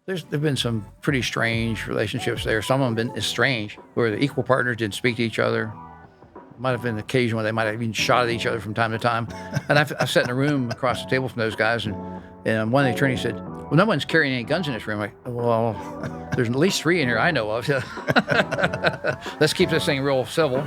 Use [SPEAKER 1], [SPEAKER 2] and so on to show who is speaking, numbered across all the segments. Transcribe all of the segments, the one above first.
[SPEAKER 1] There've been some pretty strange relationships there. Some of them been estranged, where the equal partners didn't speak to each other. Might have been an occasion where they might have even shot at each other from time to time. And I've sat in a room across the table from those guys, and one of the attorneys said, "Well, no one's carrying any guns in this room." I'm like, well, there's at least 3 in here I know of. Let's keep this thing real civil,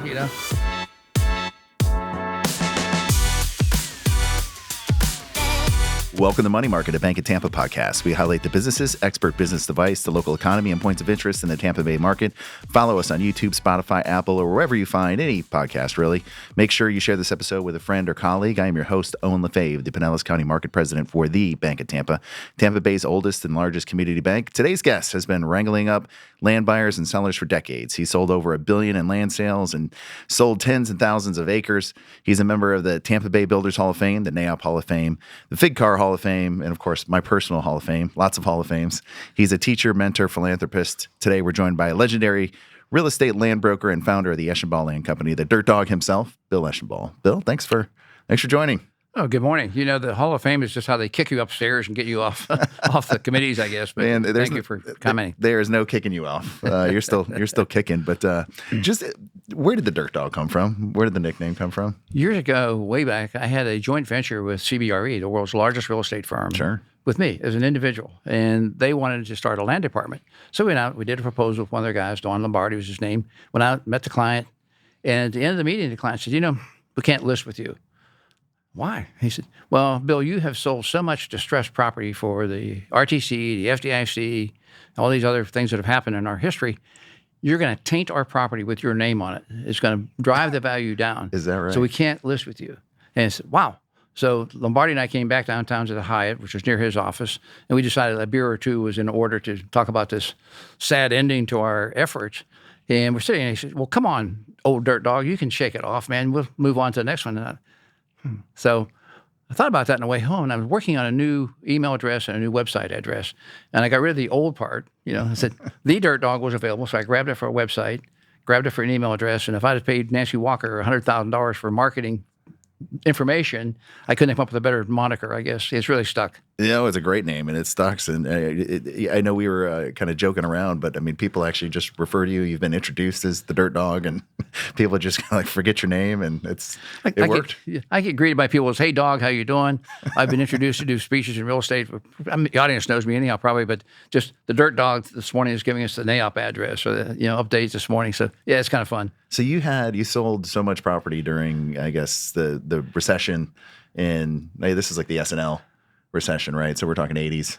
[SPEAKER 2] Welcome to Money Market, a Bank of Tampa podcast. We highlight the businesses, expert business advice, the local economy, and points of interest in the Tampa Bay market. Follow us on YouTube, Spotify, Apple, or wherever you find any podcast, really. Make sure you share this episode with a friend or colleague. I am your host, Owen LaFave, the Pinellas County Market President for the Bank of Tampa, Tampa Bay's oldest and largest community bank. Today's guest has been wrangling up land buyers and sellers for decades. He sold over $1 billion in land sales and sold tens and thousands of acres. He's a member of the Tampa Bay Builders Hall of Fame, the NAIOP Hall of Fame, the Fig Car Hall of Fame, and of course, my personal Hall of Fame. Lots of Hall of Fames. He's a teacher, mentor, philanthropist. Today, we're joined by a legendary real estate land broker and founder of the Eshenbaugh Land Company, the Dirt Dog himself, Bill Eshenbaugh. Bill, thanks for joining.
[SPEAKER 1] Oh, good morning. The Hall of Fame is just how they kick you upstairs and get you off the committees, I guess. But man, thank you for commenting.
[SPEAKER 2] There is no kicking you off. You're still kicking. But just where did the Dirt Dog come from? Where did the nickname come from?
[SPEAKER 1] Years ago, way back, I had a joint venture with CBRE, the world's largest real estate firm.
[SPEAKER 2] Sure.
[SPEAKER 1] With me as an individual, and they wanted to start a land department. So we went out, we did a proposal with one of their guys, Don Lombardi was his name. Went out, met the client, and at the end of the meeting, the client said, we can't list with you. Why? He said, well, Bill, you have sold so much distressed property for the RTC, the FDIC, all these other things that have happened in our history. You're going to taint our property with your name on it. It's going to drive the value down.
[SPEAKER 2] Is that right?
[SPEAKER 1] So we can't list with you. And I said, wow. So Lombardi and I came back downtown to the Hyatt, which was near his office, and we decided a beer or two was in order to talk about this sad ending to our efforts. And we're sitting, and he said, well, come on, old Dirt Dog, you can shake it off, man. We'll move on to the next one. So I thought about that on the way home, and I was working on a new email address and a new website address, and I got rid of the old part. I said, the Dirt Dog was available, so I grabbed it for a website, grabbed it for an email address, and if I'd have paid Nancy Walker $100,000 for marketing information, I couldn't come up with a better moniker, I guess. It's really stuck.
[SPEAKER 2] It's a great name, and it stucks. And I know we were kind of joking around, but I mean, people actually just refer to you. You've been introduced as the Dirt Dog, and people just kind of like forget your name, and it worked.
[SPEAKER 1] I get greeted by people as, "Hey, dog, how you doing?" I've been introduced to do speeches in real estate. The audience knows me anyhow, probably, but just the Dirt Dog this morning is giving us the NAIOP address or the updates this morning. So yeah, it's kind of fun.
[SPEAKER 2] So you sold so much property during, I guess, the recession, and this is like the S&L recession, right? So we're talking 80s,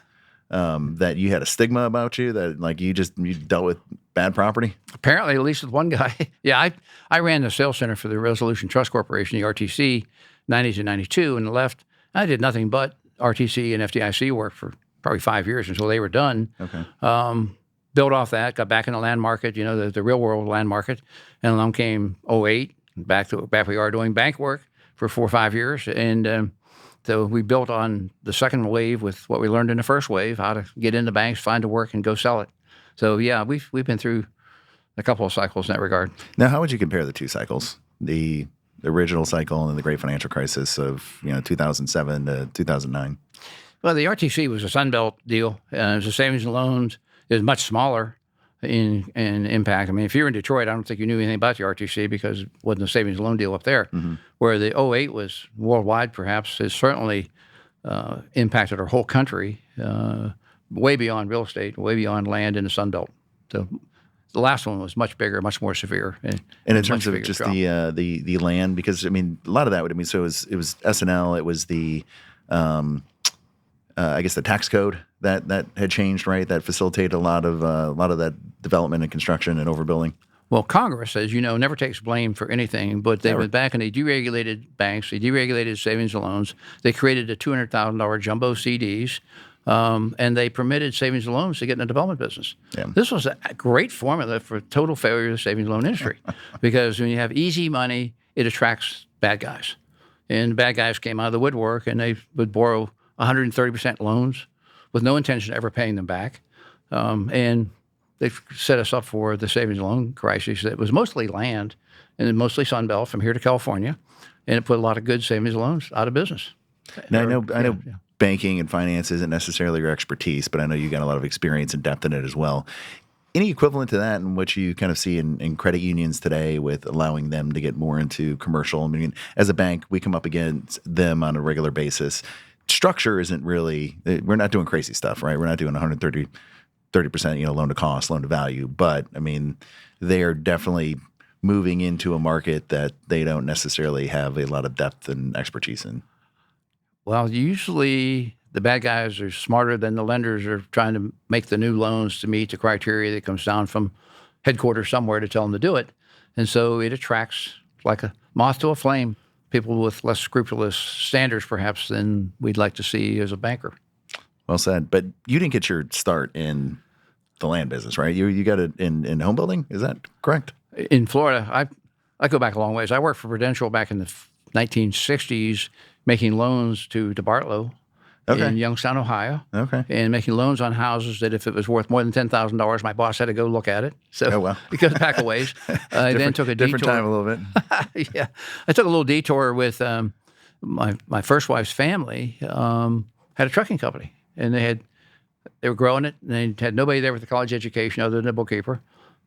[SPEAKER 2] that you had a stigma about you, that like you dealt with bad property?
[SPEAKER 1] Apparently, at least with one guy. Yeah, I ran the sales center for the Resolution Trust Corporation, the RTC, 90 to 92, and left. I did nothing but RTC and FDIC work for probably 5 years until they were done.
[SPEAKER 2] Okay.
[SPEAKER 1] Built off that, got back in the land market, the real world land market, and along came 08, back we are doing bank work for 4 or 5 years, and so we built on the second wave with what we learned in the first wave, how to get into banks, find a work, and go sell it. So yeah, we've been through a couple of cycles in that regard.
[SPEAKER 2] Now, how would you compare the two cycles? The original cycle and then the great financial crisis of 2007 to 2009?
[SPEAKER 1] Well, the RTC was a Sunbelt deal. It was a savings and loans. It was much smaller in impact. I mean, if you're in Detroit, I don't think you knew anything about the RTC because it wasn't a savings and loan deal up there. Mm-hmm. Where the 08 was worldwide, perhaps, it certainly impacted our whole country, way beyond real estate, way beyond land in the Sunbelt. So the last one was much bigger, much more severe.
[SPEAKER 2] And in terms of just the land, because I mean, a lot of that so it was S&L, it was the I guess the tax code that had changed, right? That facilitated a lot of that development and construction and overbuilding.
[SPEAKER 1] Well, Congress, as you know, never takes blame for anything, but they went back and they deregulated banks, they deregulated savings and loans, they created the $200,000 jumbo CDs, and they permitted savings and loans to get in the development business. Yeah. This was a great formula for total failure of the savings and loan industry because when you have easy money, it attracts bad guys. And bad guys came out of the woodwork and they would borrow 130% loans with no intention of ever paying them back. And they've set us up for the savings and loan crisis that was mostly land and mostly Sunbelt from here to California. And it put a lot of good savings and loans out of business.
[SPEAKER 2] Now, I know banking and finance isn't necessarily your expertise, but I know you got a lot of experience and depth in it as well. Any equivalent to that in what you kind of see in credit unions today with allowing them to get more into commercial? I mean, as a bank, we come up against them on a regular basis. Structure isn't really, we're not doing crazy stuff, right? We're not doing 130, 30%, loan to cost, loan to value. But I mean, they are definitely moving into a market that they don't necessarily have a lot of depth and expertise in.
[SPEAKER 1] Well, usually the bad guys are smarter than the lenders are trying to make the new loans to meet the criteria that comes down from headquarters somewhere to tell them to do it. And so it attracts, like a moth to a flame, people with less scrupulous standards perhaps than we'd like to see as a banker.
[SPEAKER 2] Well said. But you didn't get your start in the land business, right? You got it in home building. Is that correct?
[SPEAKER 1] In Florida, I go back a long ways. I worked for Prudential back in the 1960s, making loans to Bartlow in Youngstown, Ohio.
[SPEAKER 2] Okay.
[SPEAKER 1] And making loans on houses that if it was worth more than $10,000, my boss had to go look at it. So it goes back a ways. I then took a detour.
[SPEAKER 2] Different time a little bit.
[SPEAKER 1] Yeah. I took a little detour with my first wife's family, had a trucking company. And they were growing it, and they had nobody there with a college education other than a bookkeeper.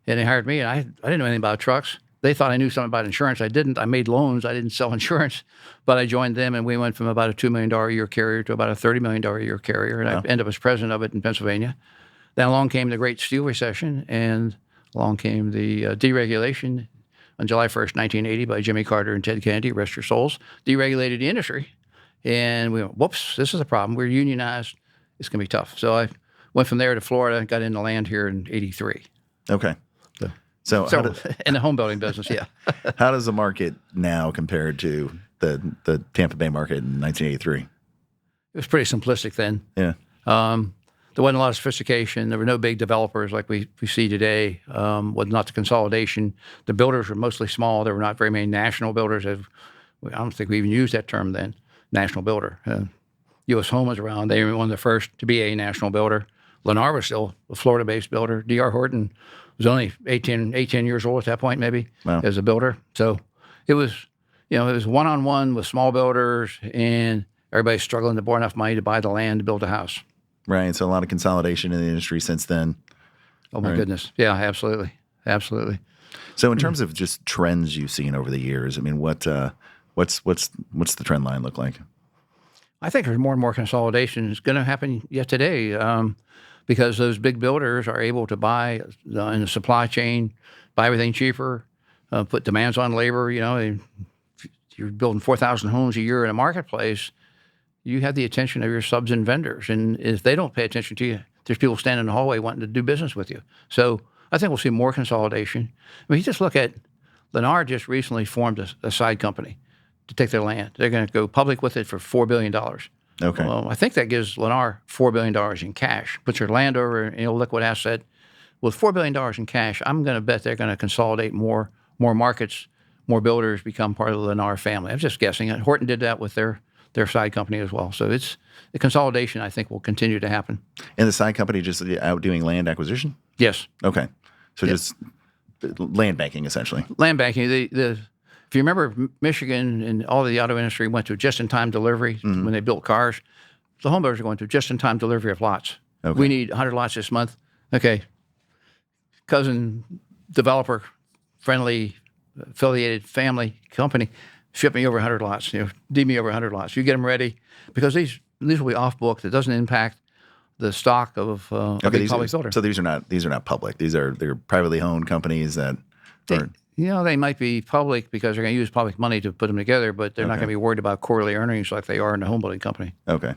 [SPEAKER 1] And they hired me, and I didn't know anything about trucks. They thought I knew something about insurance. I didn't. I made loans. I didn't sell insurance. But I joined them, and we went from about a $2 million a year carrier to about a $30 million a year carrier. And I ended up as president of it in Pennsylvania. Then along came the Great Steel Recession, and along came the deregulation on July 1st, 1980 by Jimmy Carter and Ted Kennedy, rest your souls, deregulated the industry. And we went, whoops, this is a problem. We're unionized. It's going to be tough. So I went from there to Florida and got into land here in 83.
[SPEAKER 2] Okay. So
[SPEAKER 1] in the home building business, yeah.
[SPEAKER 2] How does the market now compare to the Tampa Bay market in 1983?
[SPEAKER 1] It was pretty simplistic then.
[SPEAKER 2] Yeah.
[SPEAKER 1] There wasn't a lot of sophistication. There were no big developers like we see today. Was not the consolidation. The builders were mostly small. There were not very many national builders. I don't think we even used that term then, national builder. U.S. Home was around. They were one of the first to be a national builder. Lennar was still a Florida-based builder. D.R. Horton was only 18 years old at that point, maybe, as a builder. So it was, it was one-on-one with small builders, and everybody's struggling to borrow enough money to buy the land to build a house.
[SPEAKER 2] Right. So a lot of consolidation in the industry since then.
[SPEAKER 1] Oh my goodness. Yeah, absolutely. Absolutely.
[SPEAKER 2] So in terms of just trends you've seen over the years, I mean, what's the trend line look like?
[SPEAKER 1] I think there's more and more consolidation is going to happen yet today because those big builders are able to buy in the supply chain, buy everything cheaper, put demands on labor. You're building 4,000 homes a year in a marketplace. You have the attention of your subs and vendors. And if they don't pay attention to you, there's people standing in the hallway wanting to do business with you. So I think we'll see more consolidation. I mean, you just look at Lennar just recently formed a side company to take their land. They're going to go public with it for $4 billion.
[SPEAKER 2] Okay.
[SPEAKER 1] Well, I think that gives Lennar $4 billion in cash. Puts your land over in a liquid asset. With $4 billion in cash, I'm going to bet they're going to consolidate more markets, more builders become part of the Lennar family. I'm just guessing. Horton did that with their side company as well. So it's the consolidation, I think, will continue to happen. And
[SPEAKER 2] the side company just out doing land acquisition?
[SPEAKER 1] Yes.
[SPEAKER 2] Okay. So just land banking, essentially.
[SPEAKER 1] Land banking. If you remember, Michigan and all the auto industry went to just-in-time delivery when they built cars. The home builders are going to just-in-time delivery of lots. Okay. We need 100 lots this month. Okay. Cousin, developer, friendly, affiliated family company, ship me over 100 lots. D me over 100 lots. You get them ready because these will be off book. That doesn't impact the stock of a big public builder.
[SPEAKER 2] So these are not public. They're privately owned companies that are.
[SPEAKER 1] They might be public because they're going to use public money to put them together, but they're not going to be worried about quarterly earnings like they are in a home building company.
[SPEAKER 2] Okay.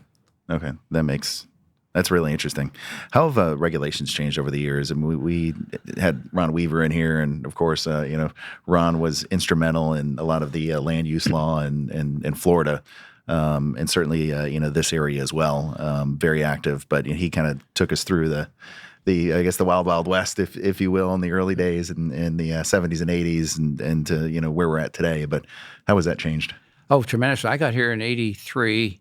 [SPEAKER 2] That's really interesting. How have regulations changed over the years? I mean, we had Ron Weaver in here, and of course, Ron was instrumental in a lot of the land use law in Florida, and certainly this area as well. Very active, but he kind of took us through the wild, wild west, if you will, in the early days in the 70s and 80s and to where we're at today. But how has that changed?
[SPEAKER 1] Oh, tremendously. I got here in 83.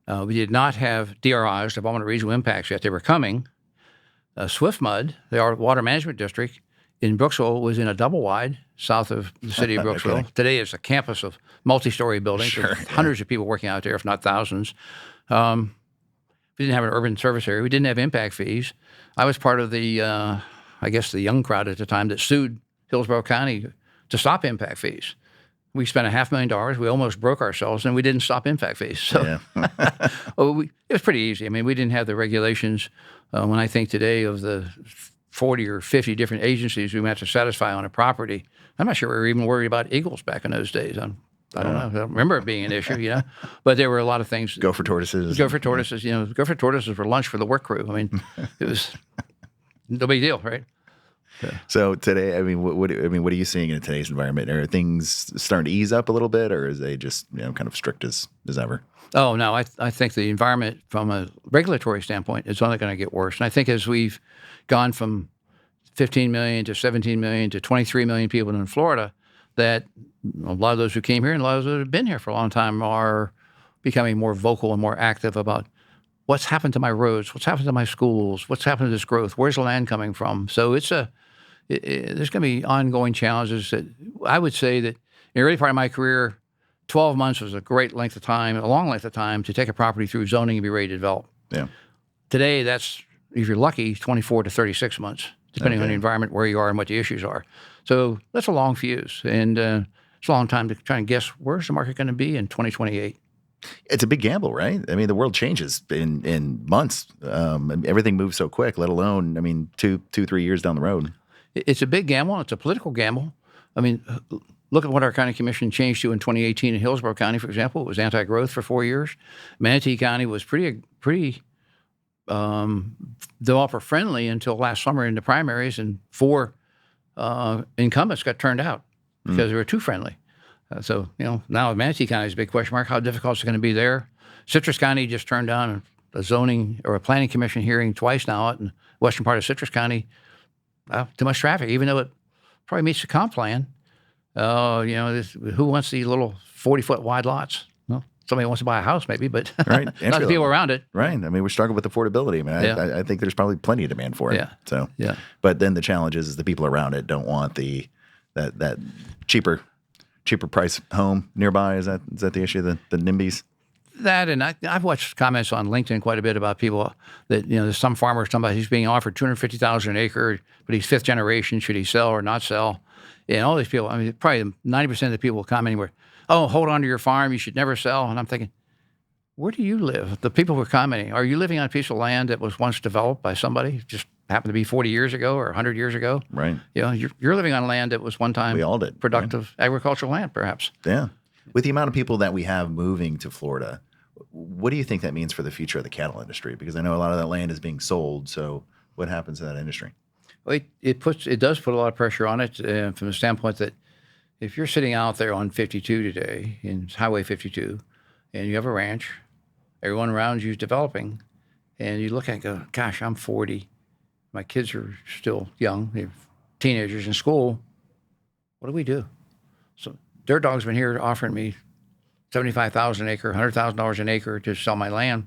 [SPEAKER 1] We did not have DRIs, Development of Regional Impacts, yet. They were coming. Swift Mud, the water management district in Brooksville, was in a double wide south of the city of Brooksville. Okay. Today it's a campus of multi-story buildings.
[SPEAKER 2] Sure,
[SPEAKER 1] hundreds of people working out there, if not thousands. We didn't have an urban service area. We didn't have impact fees. I was part of the, I guess, the young crowd at the time that sued Hillsborough County to stop impact fees. We spent $500,000. We almost broke ourselves, and we didn't stop impact fees. So it was pretty easy. I mean, we didn't have the regulations. When I think today of the 40 or 50 different agencies we have to satisfy on a property, I'm not sure we were even worried about eagles back in those days. I don't know. I don't remember it being an issue, But there were a lot of things.
[SPEAKER 2] Gopher tortoises.
[SPEAKER 1] Gopher tortoises, Gopher tortoises were lunch for the work crew. I mean, it was no big deal, right?
[SPEAKER 2] So today, I mean, what are you seeing in today's environment? Are things starting to ease up a little bit, or is they just kind of strict as ever?
[SPEAKER 1] Oh no, I think the environment from a regulatory standpoint is only going to get worse. And I think as we've gone from 15 million to 17 million to 23 million people in Florida, that a lot of those who came here and a lot of those who have been here for a long time are becoming more vocal and more active about what's happened to my roads, what's happened to my schools, what's happened to this growth, where's the land coming from. So there's going to be ongoing challenges. That I would say that in the early part of my career, 12 months was a great length of time, a long length of time to take a property through zoning and be ready to develop. Yeah. Today, that's, if you're lucky, 24 to 36 months, depending on the environment, where you are, and what the issues are. So that's a long fuse, and it's a long time to try and guess where's the market going to be in 2028.
[SPEAKER 2] It's a big gamble, right? I mean, the world changes in months. Everything moves so quick, let alone, 2-3 years down the road.
[SPEAKER 1] It's a big gamble. It's a political gamble. I mean, look at what our county commission changed to in 2018 in Hillsborough County, for example. It was anti-growth for 4 years. Manatee County was pretty developer-friendly until last summer in the primaries, and 4 incumbents got turned out because they were too friendly. So now Manatee County is a big question mark. How difficult is it going to be there? Citrus County just turned down a zoning or a planning commission hearing twice now out in the western part of Citrus County. Too much traffic, even though it probably meets the comp plan. Who wants these little 40-foot wide lots? Well, somebody wants to buy a house maybe, but
[SPEAKER 2] right.
[SPEAKER 1] not the people around it.
[SPEAKER 2] Right. I mean, we're struggling with affordability. I think there's probably plenty of demand for it.
[SPEAKER 1] Yeah.
[SPEAKER 2] So, but then the challenge is the people around it don't want that cheaper price home nearby. Is that the issue? The NIMBYs?
[SPEAKER 1] That, and I've watched comments on LinkedIn quite a bit about people that, there's some farmer, somebody who's being offered $250,000 an acre, but he's 5th generation. Should he sell or not sell? And all these people, probably 90% of the people commenting were, oh, hold on to your farm. You should never sell. And I'm thinking, where do you live? The people who are commenting, are you living on a piece of land that was once developed by somebody, just happened to be 40 years ago or 100 years ago?
[SPEAKER 2] Right.
[SPEAKER 1] You're living on land that was one time
[SPEAKER 2] we all did,
[SPEAKER 1] productive agricultural land, perhaps.
[SPEAKER 2] Yeah. With the amount of people that we have moving to Florida, what do you think that means for the future of the cattle industry? Because I know a lot of that land is being sold. So what happens to that industry?
[SPEAKER 1] Well, it does put a lot of pressure on it from the standpoint that if you're sitting out there on 52 today, in Highway 52, and you have a ranch, everyone around you is developing, and you look at it and go, gosh, I'm 40. My kids are still young. They're teenagers in school. What do we do? So Dirt Dog's been here offering me $75,000 an acre, $100,000 an acre to sell my land.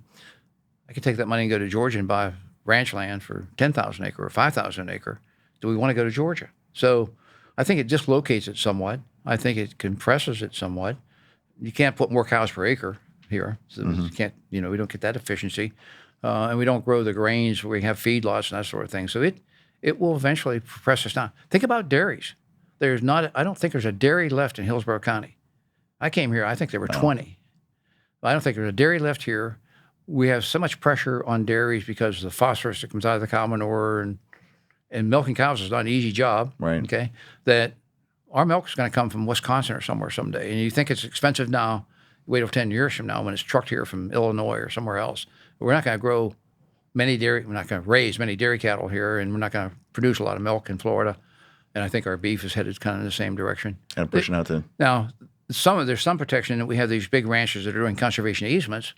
[SPEAKER 1] I could take that money and go to Georgia and buy ranch land for $10,000 an acre or $5,000 an acre. Do we want to go to Georgia? So I think it dislocates it somewhat. I think it compresses it somewhat. You can't put more cows per acre here. So you can't, we don't get that efficiency. And we don't grow the grains where we have feedlots and that sort of thing. So it will eventually press us down. Think about dairies. I don't think there's a dairy left in Hillsborough County. I came here, I think there were 20. I don't think there's a dairy left here. We have so much pressure on dairies because of the phosphorus that comes out of the cow manure, and milking cows is not an easy job.
[SPEAKER 2] Right.
[SPEAKER 1] Okay. That our milk is going to come from Wisconsin or somewhere someday. And you think it's expensive now, wait till 10 years from now when it's trucked here from Illinois or somewhere else. We're not going to we're not going to raise many dairy cattle here, and we're not going to produce a lot of milk in Florida. And I think our beef is headed kind of in the same direction.
[SPEAKER 2] Kind of pushing out to...
[SPEAKER 1] Now, there's some protection that we have these big ranchers that are doing conservation easements.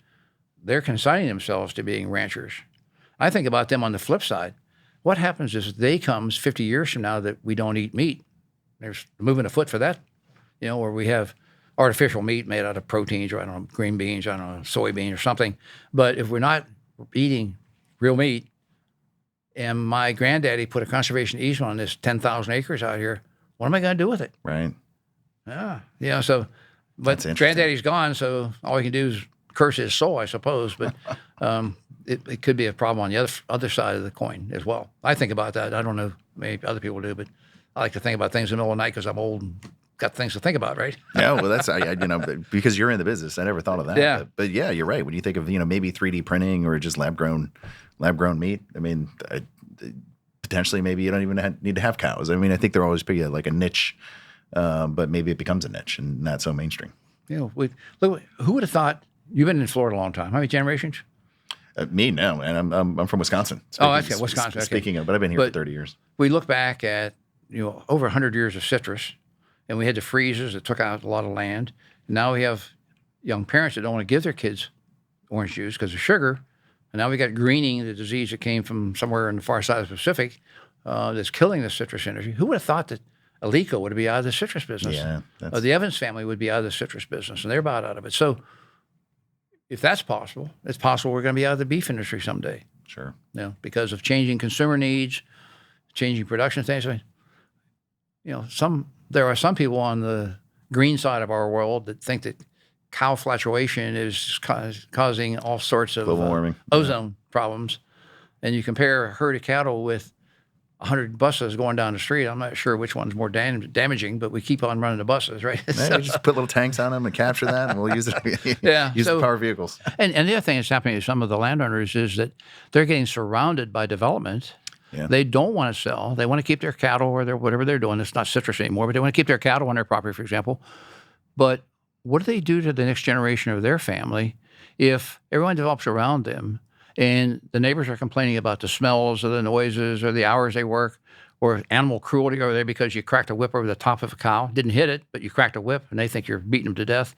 [SPEAKER 1] They're consigning themselves to being ranchers. I think about them on the flip side. What happens is they comes 50 years from now that we don't eat meat. There's moving afoot for that, where we have artificial meat made out of proteins, or I don't know, green beans, I don't know, soybean or something. But if we're not eating real meat, and my granddaddy put a conservation easement on this 10,000 acres out here, what am I going to do with it?
[SPEAKER 2] Right.
[SPEAKER 1] Yeah. So, but granddaddy's gone, so all we can do is curse his soul, I suppose. But it could be a problem on the other side of the coin as well. I think about that. I don't know, maybe other people do, but I like to think about things in the middle of the night because I'm old and got things to think about, right?
[SPEAKER 2] Yeah, well, that's because you're in the business. I never thought of that.
[SPEAKER 1] Yeah.
[SPEAKER 2] But yeah, you're right. When you think of maybe 3D printing or just lab grown meat, I mean, potentially maybe you don't even need to have cows. I mean, I think there always be like a niche, but maybe it becomes a niche and not so mainstream.
[SPEAKER 1] Look, who would have thought? You've been in Florida a long time. How many generations?
[SPEAKER 2] Me, no, and I'm from Wisconsin.
[SPEAKER 1] Okay, Wisconsin.
[SPEAKER 2] Speaking of, but I've been here for 30 years.
[SPEAKER 1] We look back at over 100 years of citrus, and we had the freezes that took out a lot of land. And now we have young parents that don't want to give their kids orange juice because of sugar. And now we got greening, the disease that came from somewhere in the far side of the Pacific, that's killing the citrus industry. Who would have thought that Alico would be out of the citrus business?
[SPEAKER 2] Yeah,
[SPEAKER 1] or the Evans family would be out of the citrus business, and they're about out of it. So if that's possible, it's possible we're going to be out of the beef industry someday.
[SPEAKER 2] Sure.
[SPEAKER 1] Because of changing consumer needs, changing production things. I mean, there are some people on the green side of our world that think that cow fluctuation is causing all sorts of
[SPEAKER 2] global warming,
[SPEAKER 1] ozone problems. And you compare a herd of cattle with 100 buses going down the street. I'm not sure which one's more damaging, but we keep on running the buses, right?
[SPEAKER 2] We just put little tanks on them and capture that, and we'll use it. Use the power vehicles.
[SPEAKER 1] And the other thing that's happening to some of the landowners is that they're getting surrounded by development.
[SPEAKER 2] Yeah.
[SPEAKER 1] They don't want to sell. They want to keep their cattle or whatever they're doing. It's not citrus anymore, but they want to keep their cattle on their property, for example. But what do they do to the next generation of their family if everyone develops around them and the neighbors are complaining about the smells or the noises or the hours they work or animal cruelty over there because you cracked a whip over the top of a cow? Didn't hit it, but you cracked a whip and they think you're beating them to death.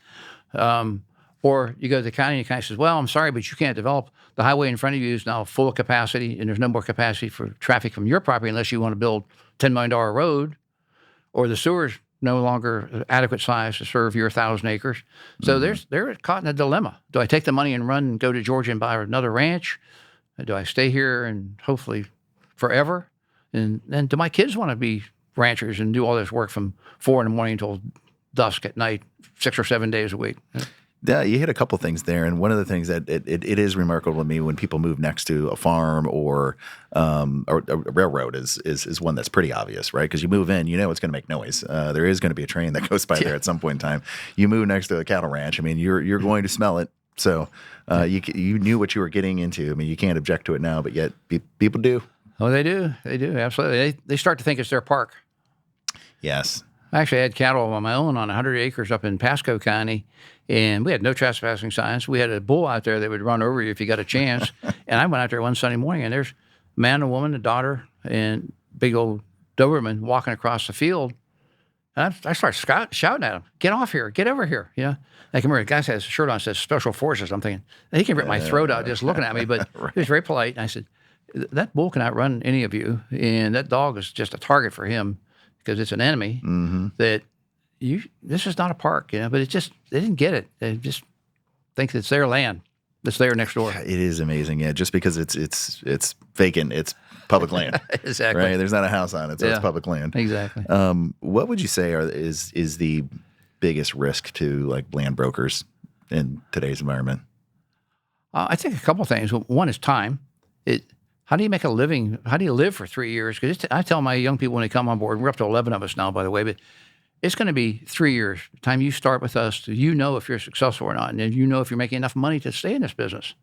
[SPEAKER 1] Or you go to the county and the county says, well, I'm sorry, but you can't develop. The highway in front of you is now full of capacity and there's no more capacity for traffic from your property unless you want to build a $10 million road, or the sewer's no longer adequate size to serve your 1,000 acres. So they're caught in a dilemma. Do I take the money and run and go to Georgia and buy another ranch? Do I stay here and hopefully forever? And then do my kids want to be ranchers and do all this work from 4 a.m. until dusk at night, 6 or 7 days a week?
[SPEAKER 2] Yeah, you hit a couple things there, and one of the things that it is remarkable to me when people move next to a farm or a railroad is one that's pretty obvious, right? Because you move in, it's going to make noise. There is going to be a train that goes by there at some point in time. You move next to a cattle ranch, I mean, you're going to smell it. So you knew what you were getting into. I mean, you can't object to it now, but yet people do.
[SPEAKER 1] Oh, they do. They do, absolutely. They start to think it's their park.
[SPEAKER 2] Yes.
[SPEAKER 1] I actually had cattle on my own on 100 acres up in Pasco County, and we had no trespassing signs. We had a bull out there that would run over you if you got a chance. And I went out there one Sunday morning, and there's a man, a woman, a daughter, and big old Doberman walking across the field. And I started shouting at him, "Get off here! Get over here!" I can remember the guy has a shirt on that says Special Forces. I'm thinking, he can rip my throat out just looking at me, but
[SPEAKER 2] right.
[SPEAKER 1] He was very polite. And I said, that bull cannot run any of you, and that dog is just a target for him because it's an enemy.
[SPEAKER 2] Mm-hmm.
[SPEAKER 1] This is not a park, but they didn't get it. They just think it's their land. It's there next door.
[SPEAKER 2] It is amazing, just because it's vacant, it's public land.
[SPEAKER 1] Exactly.
[SPEAKER 2] Right? There's not a house on it, so it's public land.
[SPEAKER 1] Exactly.
[SPEAKER 2] What would you say is the biggest risk to like land brokers in today's environment?
[SPEAKER 1] I think a couple things. One is time. How do you make a living? How do you live for 3 years? Because I tell my young people when they come on board, we're up to 11 of us now, by the way, but it's going to be 3 years. The time you start with us, if you're successful or not, and if you're making enough money to stay in this business.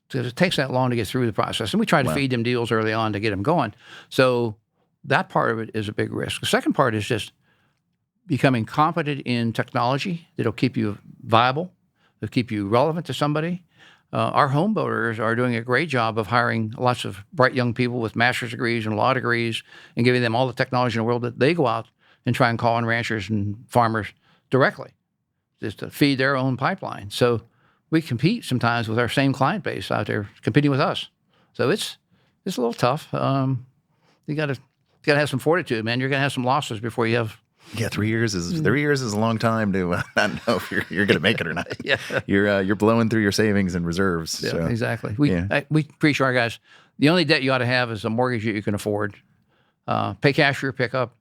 [SPEAKER 1] Because it takes that long to get through the process. And we try to feed them deals early on to get them going. So that part of it is a big risk. The second part is just becoming competent in technology that'll keep you viable, that'll keep you relevant to somebody. Our home builders are doing a great job of hiring lots of bright young people with master's degrees and law degrees and giving them all the technology in the world that they go out and try and call on ranchers and farmers directly just to feed their own pipeline. So we compete sometimes with our same client base out there competing with us. So it's a little tough. You got to have some fortitude, man. You're going to have some losses before you have.
[SPEAKER 2] Yeah, 3 years is a long time to not know if you're going to make it or not.
[SPEAKER 1] Yeah,
[SPEAKER 2] you're blowing through your savings and reserves.
[SPEAKER 1] Yeah,
[SPEAKER 2] so.
[SPEAKER 1] Exactly. We preach to our guys, the only debt you ought to have is a mortgage that you can afford. Pay cash for your pickup.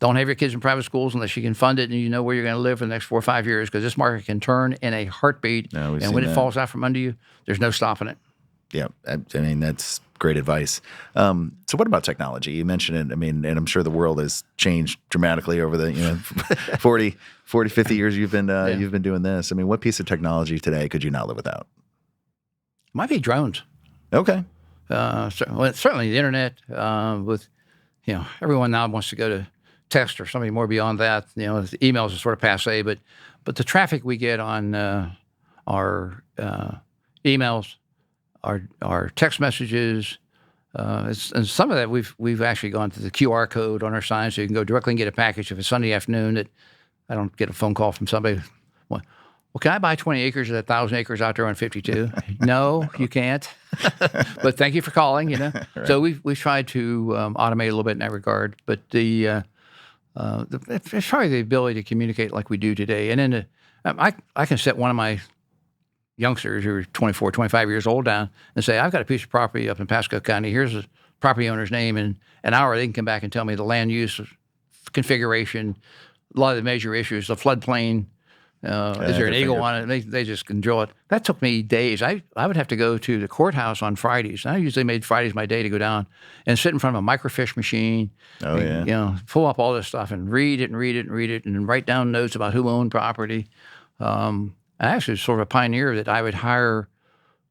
[SPEAKER 1] Don't have your kids in private schools unless you can fund it and you know where you're going to live for the next 4 or 5 years, because this market can turn in a heartbeat.
[SPEAKER 2] No, we've
[SPEAKER 1] and
[SPEAKER 2] seen
[SPEAKER 1] when
[SPEAKER 2] that.
[SPEAKER 1] it falls out from under you, there's no stopping it.
[SPEAKER 2] Yeah, I mean, that's great advice. So what about technology? You mentioned it. I mean, and I'm sure the world has changed dramatically over the 40, 50 years you've been doing this. I mean, what piece of technology today could you not live without?
[SPEAKER 1] Might be drones.
[SPEAKER 2] Okay.
[SPEAKER 1] Certainly the internet. With everyone now wants to go to text or something more beyond that. The emails are sort of passe, but the traffic we get on our emails, our text messages, and some of that we've actually gone to the QR code on our sign, so you can go directly and get a package if it's Sunday afternoon. That I don't get a phone call from somebody. Well, can I buy 20 acres of that 1,000 acres out there on 52? No, you can't. But thank you for calling. Right. So we've tried to automate a little bit in that regard. But it's probably the ability to communicate like we do today. And then I can set one of my youngsters who are 24, 25 years old down and say, I've got a piece of property up in Pasco County. Here's the property owner's name. In an hour, they can come back and tell me the land use configuration, a lot of the major issues, the floodplain. Is there an eagle on it? They just can draw it. That took me days. I would have to go to the courthouse on Fridays. I usually made Fridays my day to go down and sit in front of a microfiche machine.
[SPEAKER 2] Oh, yeah.
[SPEAKER 1] Pull up all this stuff and read it, and write down notes about who owned property. I actually was sort of a pioneer that I would hire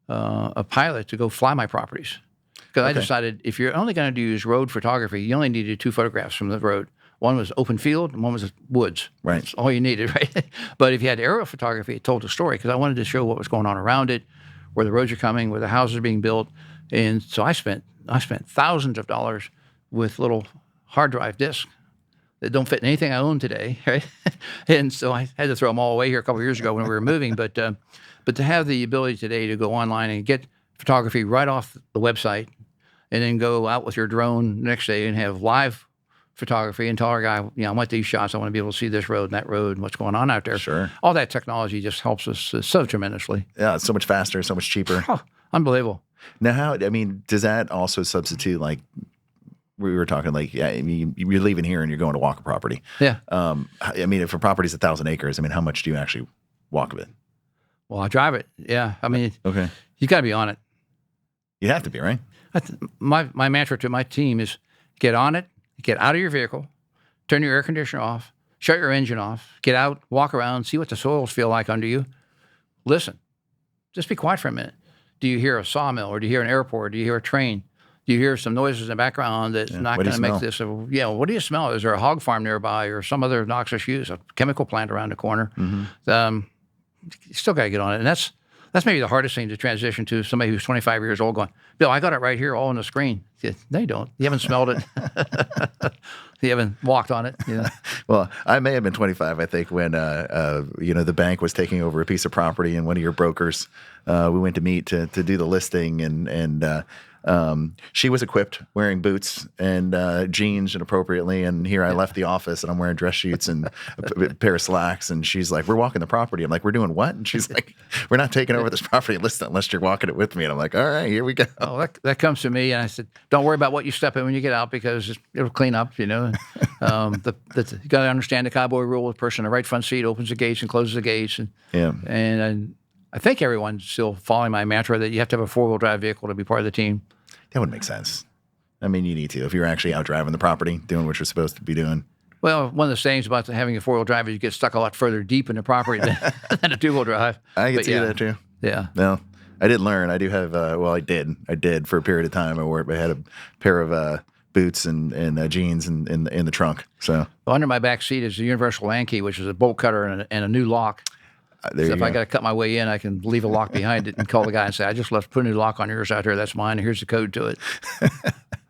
[SPEAKER 1] a pilot to go fly my properties. Because I decided if you're only going to use road photography, you only needed 2 photographs from the road. One was open field and one was woods.
[SPEAKER 2] Right.
[SPEAKER 1] That's all you needed, right? But if you had aerial photography, it told the story, because I wanted to show what was going on around it, where the roads are coming, where the houses are being built. And so I spent thousands of dollars with little hard drive discs that don't fit in anything I own today, right? And so I had to throw them all away here a couple of years ago when we were moving. But to have the ability today to go online and get photography right off the website, and then go out with your drone the next day and have live photography and tell our guy, I want these shots. I want to be able to see this road and that road and what's going on out there.
[SPEAKER 2] Sure.
[SPEAKER 1] All that technology just helps us so tremendously.
[SPEAKER 2] Yeah, it's so much faster, so much cheaper.
[SPEAKER 1] Oh, unbelievable.
[SPEAKER 2] Now, does that also substitute, like we were talking, like, you're leaving here and you're going to walk a property.
[SPEAKER 1] Yeah.
[SPEAKER 2] If a property's 1,000 acres, how much do you actually walk of it?
[SPEAKER 1] Well, I drive it. Yeah.
[SPEAKER 2] Okay.
[SPEAKER 1] You got to be on it.
[SPEAKER 2] You have to be, right?
[SPEAKER 1] My mantra to my team is get on it, get out of your vehicle, turn your air conditioner off, shut your engine off, get out, walk around, see what the soils feel like under you. Listen. Just be quiet for a minute. Do you hear a sawmill, or do you hear an airport? Do you hear a train? Do you hear some noises in the background that's not going to make this? What do you smell? Is there a hog farm nearby or some other noxious use, a chemical plant around the corner? Mm-hmm. You still got to get on it. And that's maybe the hardest thing to transition to somebody who's 25 years old going, Bill, I got it right here all on the screen. No, you don't. You haven't smelled it. You haven't walked on it.
[SPEAKER 2] Well, I may have been 25, I think, when the bank was taking over a piece of property, and one of your brokers, we went to meet to do the listing, and she was equipped, wearing boots and jeans appropriately. And here I left the office and I'm wearing dress shorts and a pair of slacks. And she's like, we're walking the property. I'm like, we're doing what? And she's like, we're not taking over this property unless you're walking it with me. And I'm like, all right, here we go.
[SPEAKER 1] Oh, that comes to me. And I said, don't worry about what you step in when you get out, because it'll clean up, you got to understand the cowboy rule. The person in the right front seat opens the gates and closes the gates. And I think everyone's still following my mantra that you have to have a 4-wheel drive vehicle to be part of the team.
[SPEAKER 2] That would make sense. You need to, if you're actually out driving the property, doing what you're supposed to be doing.
[SPEAKER 1] Well, one of the sayings about having a 4-wheel drive is you get stuck a lot further deep in the property than a 2-wheel drive.
[SPEAKER 2] I can see that too.
[SPEAKER 1] Yeah.
[SPEAKER 2] No, I did learn. I do have, I did for a period of time. I had a pair of boots and jeans in the trunk. So
[SPEAKER 1] under my back seat is a universal land key, which is a bolt cutter and a new lock. So if I got to cut my way in, I can leave a lock behind it and call the guy and say, I just put a new lock on yours out here. That's mine. Here's the code to it.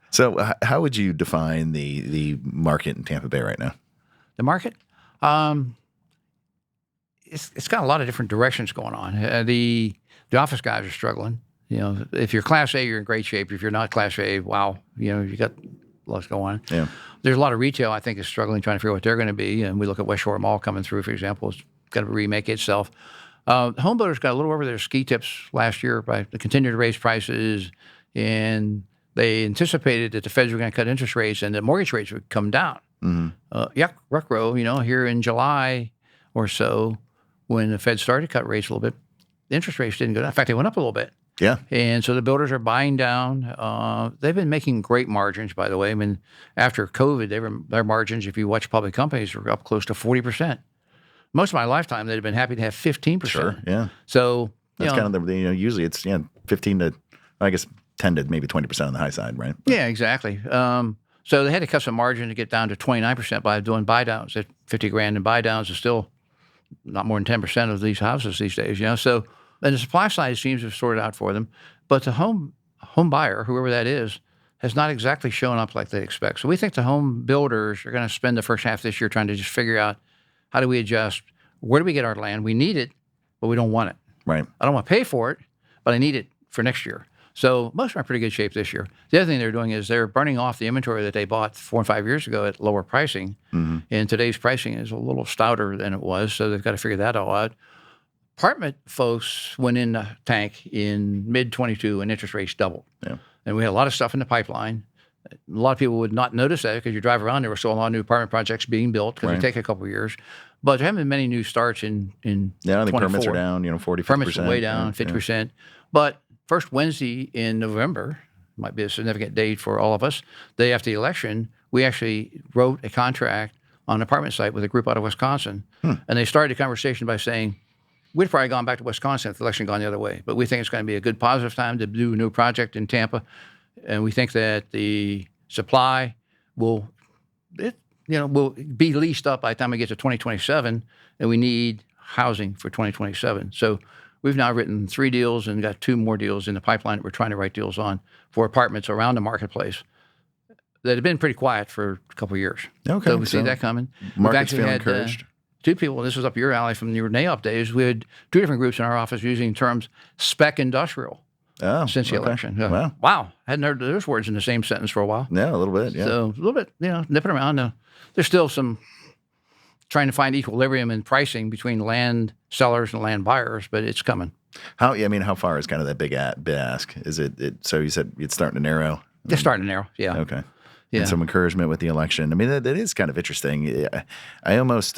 [SPEAKER 2] So how would you define the market in Tampa Bay right now?
[SPEAKER 1] The market? It's got a lot of different directions going on. The office guys are struggling. If you're Class A, you're in great shape. If you're not Class A, wow, you got lots going on.
[SPEAKER 2] Yeah.
[SPEAKER 1] There's a lot of retail, I think, is struggling, trying to figure out what they're going to be. And we look at West Shore Mall coming through, for example. It's got to remake itself. Home builders got a little over their ski tips last year by the continued to raise prices, and they anticipated that the Feds were going to cut interest rates and that mortgage rates would come down. Ruckrow, here in July or so, when the Fed started to cut rates a little bit, the interest rates didn't go down. In fact, they went up a little bit.
[SPEAKER 2] Yeah.
[SPEAKER 1] And so the builders are buying down. They've been making great margins, by the way. I mean, after COVID, their margins, if you watch public companies, were up close to 40%. Most of my lifetime, they'd have been happy to have 15%.
[SPEAKER 2] Sure, yeah.
[SPEAKER 1] So
[SPEAKER 2] that's kind of usually it's 15 to, I guess, 10 to maybe 20% on the high side, right?
[SPEAKER 1] Yeah, exactly. So they had to cut some margin to get down to 29% by doing buy downs. At 50 grand in buy downs is still not more than 10% of these houses these days. So and the supply side seems to have sorted out for them, but the home buyer, whoever that is, has not exactly shown up like they expect. So we think the home builders are going to spend the first half of this year trying to just figure out how do we adjust, where do we get our land? We need it, but we don't want it.
[SPEAKER 2] Right.
[SPEAKER 1] I don't want to pay for it, but I need it for next year. So most of them are in pretty good shape this year. The other thing they're doing is they're burning off the inventory that they bought 4 and 5 years ago at lower pricing. And today's pricing is a little stouter than it was, so they've got to figure that all out. Apartment folks went in the tank in mid-22 and interest rates doubled.
[SPEAKER 2] Yeah.
[SPEAKER 1] And we had a lot of stuff in the pipeline. A lot of people would not notice that because you drive around, there were still a lot of new apartment projects being built because they take a couple of years. But there haven't been many new starts in
[SPEAKER 2] I think permits are down, 40, 50%.
[SPEAKER 1] Permits are way down, 50%. But first Wednesday in November might be a significant date for all of us. The day after the election, we actually wrote a contract on an apartment site with a group out of Wisconsin. And they started the conversation by saying, we'd probably gone back to Wisconsin if the election had gone the other way. But we think it's going to be a good positive time to do a new project in Tampa. And we think that the supply will be leased up by the time we get to 2027, and we need housing for 2027. So we've now written 3 deals and got 2 more deals in the pipeline that we're trying to write deals on for apartments around the marketplace that have been pretty quiet for a couple of years.
[SPEAKER 2] Okay.
[SPEAKER 1] So we see that coming.
[SPEAKER 2] Market's feeling encouraged.
[SPEAKER 1] 2 people, and this was up your alley from your NAIOP days, we had 2 different groups in our office using terms spec industrial since the election. Wow. I hadn't heard those words in the same sentence for a while.
[SPEAKER 2] Yeah, a little bit, yeah.
[SPEAKER 1] So a little bit, nipping around. There's still some trying to find equilibrium in pricing between land sellers and land buyers, but it's coming.
[SPEAKER 2] How far is kind of that big ask? Is it so you said it's starting to narrow?
[SPEAKER 1] It's starting to narrow, yeah.
[SPEAKER 2] Okay.
[SPEAKER 1] Yeah.
[SPEAKER 2] And some encouragement with the election. I mean, that is kind of interesting. I almost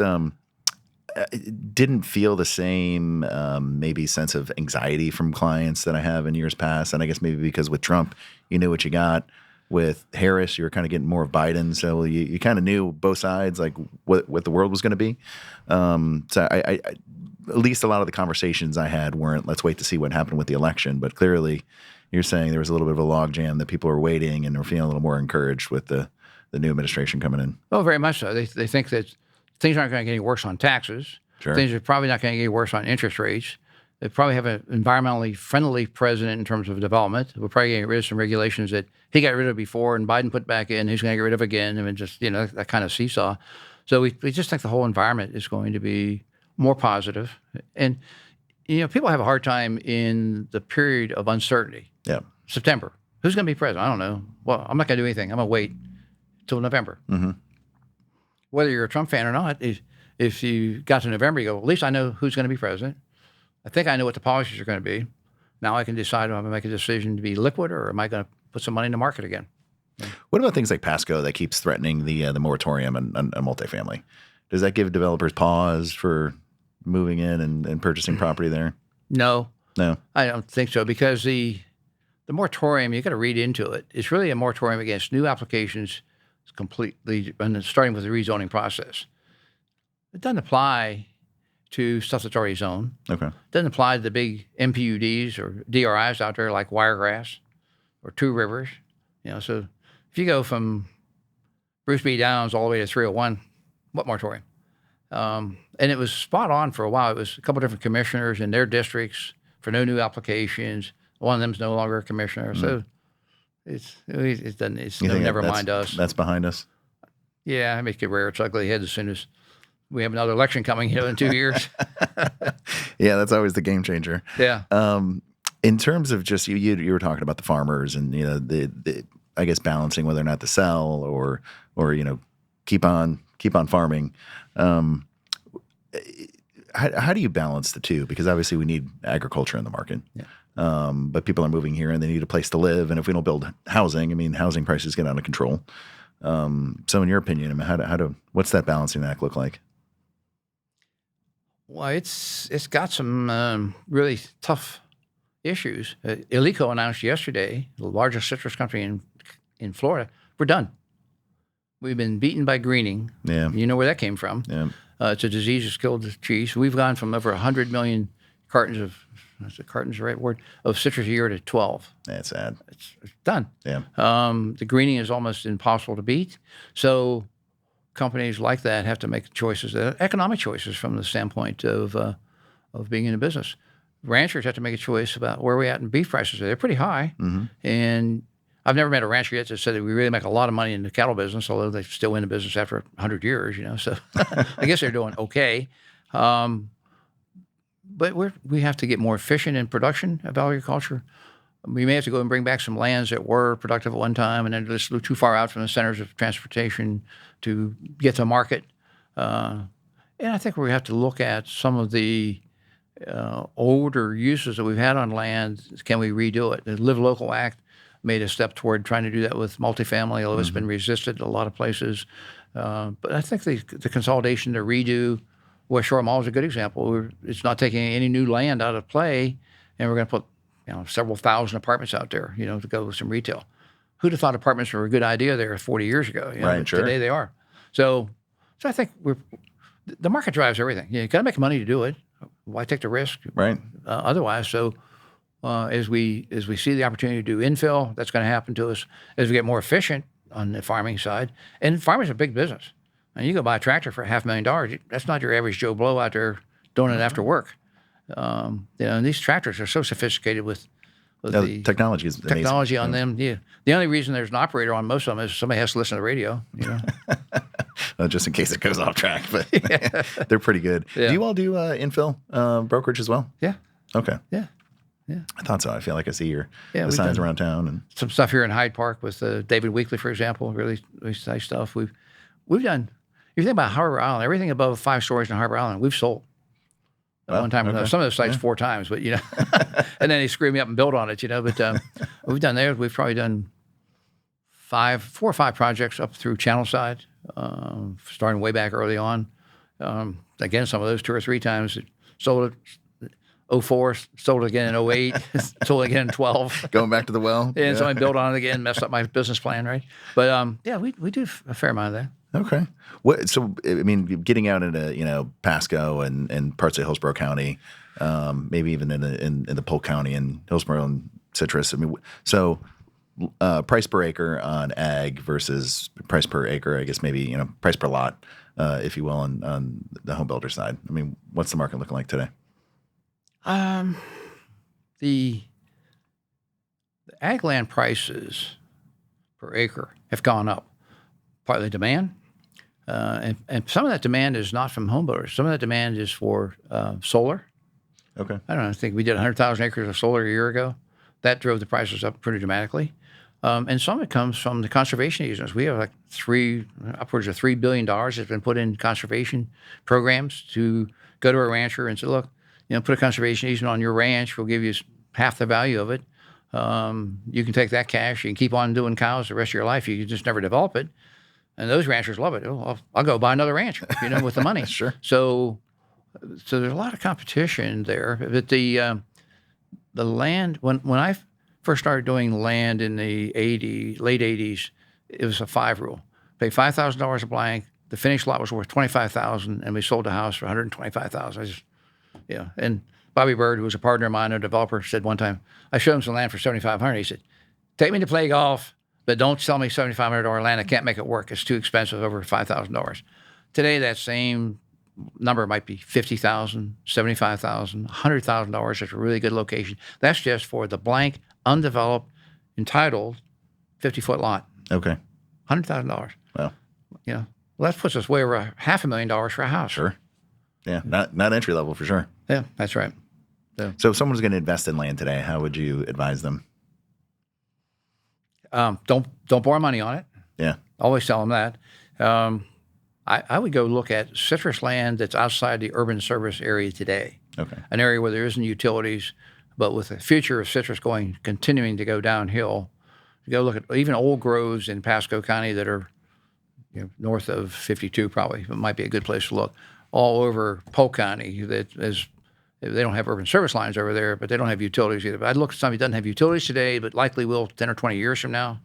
[SPEAKER 2] didn't feel the same maybe sense of anxiety from clients that I have in years past. And I guess maybe because with Trump, you knew what you got. With Harris, you were kind of getting more of Biden. So you kind of knew both sides, like what the world was going to be. So I at least a lot of the conversations I had weren't, let's wait to see what happened with the election. But clearly you're saying there was a little bit of a logjam that people were waiting and were feeling a little more encouraged with the new administration coming in.
[SPEAKER 1] Oh, very much so. They think that things aren't going to get any worse on taxes.
[SPEAKER 2] Sure.
[SPEAKER 1] Things are probably not going to get any worse on interest rates. They probably have an environmentally friendly president in terms of development. We're probably getting rid of some regulations that he got rid of before and Biden put back in. He's going to get rid of again. I mean, just, that kind of seesaw. So we just think the whole environment is going to be more positive. And, people have a hard time in the period of uncertainty.
[SPEAKER 2] Yeah.
[SPEAKER 1] September. Who's going to be president? I don't know. Well, I'm not going to do anything. I'm going to wait till November.
[SPEAKER 2] Mm-hmm.
[SPEAKER 1] Whether you're a Trump fan or not, if you got to November, you go, at least I know who's going to be president. I think I know what the policies are going to be. Now I can decide if I'm going to make a decision to be liquid or am I going to put some money in the market again.
[SPEAKER 2] What about things like Pasco that keeps threatening the moratorium on multifamily? Does that give developers pause for moving in and purchasing property there?
[SPEAKER 1] No,
[SPEAKER 2] I
[SPEAKER 1] don't think so because the moratorium, you got to read into it. It's really a moratorium against new applications completely, and starting with the rezoning process. It doesn't apply to stuff that's already zoned.
[SPEAKER 2] Okay.
[SPEAKER 1] It doesn't apply to the big MPUDs or DRIs out there like Wiregrass or Two Rivers. So if you go from Bruce B. Downs all the way to 301, what moratorium? And it was spot on for a while. It was a couple different commissioners in their districts for no new applications. One of them's no longer a commissioner. So never mind us.
[SPEAKER 2] That's behind us.
[SPEAKER 1] Yeah, I make it rear its ugly head as soon as we have another election coming in 2 years.
[SPEAKER 2] Yeah, that's always the game changer.
[SPEAKER 1] Yeah.
[SPEAKER 2] In terms of just you were talking about the farmers and the I guess balancing whether or not to sell or keep on farming. How do you balance the two? Because obviously we need agriculture in the market.
[SPEAKER 1] Yeah.
[SPEAKER 2] But people are moving here and they need a place to live. And if we don't build housing, housing prices get out of control. So in your opinion, I mean, what's that balancing act look like?
[SPEAKER 1] Well, it's got some really tough issues. Alico announced yesterday, the largest citrus company in Florida, we're done. We've been beaten by greening.
[SPEAKER 2] Yeah.
[SPEAKER 1] You know where that came from.
[SPEAKER 2] Yeah.
[SPEAKER 1] It's a disease that's killed the trees. We've gone from over 100 million cartons of, is it cartons the right word, of citrus a year to 12.
[SPEAKER 2] That's sad.
[SPEAKER 1] It's done.
[SPEAKER 2] Yeah.
[SPEAKER 1] The greening is almost impossible to beat. So companies like that have to make choices, economic choices from the standpoint of being in a business. Ranchers have to make a choice about where we're at in beef prices. They're pretty high.
[SPEAKER 2] Mm-hmm.
[SPEAKER 1] And I've never met a rancher yet that said that we really make a lot of money in the cattle business, although they still in the business after 100 years, So I guess they're doing okay. But we have to get more efficient in production of agriculture. We may have to go and bring back some lands that were productive at one time and then just a little too far out from the centers of transportation to get to market. And I think we have to look at some of the older uses that we've had on land. Can we redo it? The Live Local Act made a step toward trying to do that with multifamily, although it's been resisted in a lot of places. But I think the consolidation, the redo, West Shore Mall is a good example. It's not taking any new land out of play, and we're going to put several thousand apartments out there, to go with some retail. Who'd have thought apartments were a good idea there 40 years ago?
[SPEAKER 2] Right, sure.
[SPEAKER 1] Today they are. So I think the market drives everything. You got to make money to do it. Why take the risk?
[SPEAKER 2] Right.
[SPEAKER 1] Otherwise, so as we see the opportunity to do infill, that's going to happen to us. As we get more efficient on the farming side, and farming's a big business. And you go buy a tractor for $500,000. That's not your average Joe Blow out there doing it after work. And these tractors are so sophisticated with the
[SPEAKER 2] technology is amazing.
[SPEAKER 1] Technology on them. Yeah. The only reason there's an operator on most of them is somebody has to listen to the radio.
[SPEAKER 2] Just in case it goes off track, but they're pretty good.
[SPEAKER 1] Yeah.
[SPEAKER 2] Do you all do infill brokerage as well?
[SPEAKER 1] Yeah.
[SPEAKER 2] Okay.
[SPEAKER 1] Yeah.
[SPEAKER 2] I thought so. I feel like I see your
[SPEAKER 1] we've
[SPEAKER 2] signs
[SPEAKER 1] done
[SPEAKER 2] around town and
[SPEAKER 1] some stuff here in Hyde Park with David Weekley, for example. Really, really nice stuff. We've done. If you think about Harbor Island, everything above 5 stories in Harbor Island, we've sold. At one time, some of those sites 4 times, but and then they screwed me up and built on it, But we've done there. We've probably done 4 or 5 projects up through Channelside, starting way back early on. Again, some of those 2 or 3 times sold it. 04, sold it again in 08, sold it again in 12.
[SPEAKER 2] Going back to the well.
[SPEAKER 1] And somebody built on it again, messed up my business plan, right? But we do a fair amount of that.
[SPEAKER 2] Okay. So, I mean, getting out into, Pasco and parts of Hillsborough County, maybe even in the Polk County and Hillsborough and Citrus. I mean, so price per acre on ag versus price per acre, I guess maybe, price per lot, if you will, on the home builder side. I mean, what's the market looking like today?
[SPEAKER 1] The ag land prices per acre have gone up. Partly demand, and some of that demand is not from home builders. Some of that demand is for solar.
[SPEAKER 2] Okay.
[SPEAKER 1] I don't know. I think we did 100,000 acres of solar a year ago. That drove the prices up pretty dramatically. And some of it comes from the conservation easements. We have like upwards of $3 billion that's been put in conservation programs to go to a rancher and say, look, put a conservation easement on your ranch. We'll give you half the value of it. You can take that cash. You can keep on doing cows the rest of your life. You can just never develop it. And those ranchers love it. Oh, I'll go buy another ranch, with the money.
[SPEAKER 2] Sure.
[SPEAKER 1] So there's a lot of competition there. But the land, when I first started doing land in the late 80s, it was a 5 rule. Pay $5,000 a blank. The finished lot was worth $25,000, and we sold the house for $125,000. And Bobby Bird, who was a partner of mine, a developer, said one time, I showed him some land for $7,500. He said, take me to play golf, but don't sell me $7,500 land. I can't make it work. It's too expensive, over $5,000. Today, that same number might be $50,000, $75,000, $100,000. That's a really good location. That's just for the blank, undeveloped, entitled 50-foot lot.
[SPEAKER 2] Okay.
[SPEAKER 1] $100,000.
[SPEAKER 2] Wow.
[SPEAKER 1] Well, that puts us way over $500,000 for a house.
[SPEAKER 2] Sure. Yeah, not entry level for sure.
[SPEAKER 1] Yeah, that's right.
[SPEAKER 2] So if someone's going to invest in land today, how would you advise them?
[SPEAKER 1] Don't borrow money on it.
[SPEAKER 2] Yeah.
[SPEAKER 1] Always tell them that. I would go look at citrus land that's outside the urban service area today.
[SPEAKER 2] Okay.
[SPEAKER 1] An area where there isn't utilities, but with the future of citrus continuing to go downhill. You go look at even old groves in Pasco County that are north of 52 probably. It might be a good place to look. All over Polk County, they don't have urban service lines over there, but they don't have utilities either. But I'd look at something that doesn't have utilities today, but likely will 10 or 20 years from now,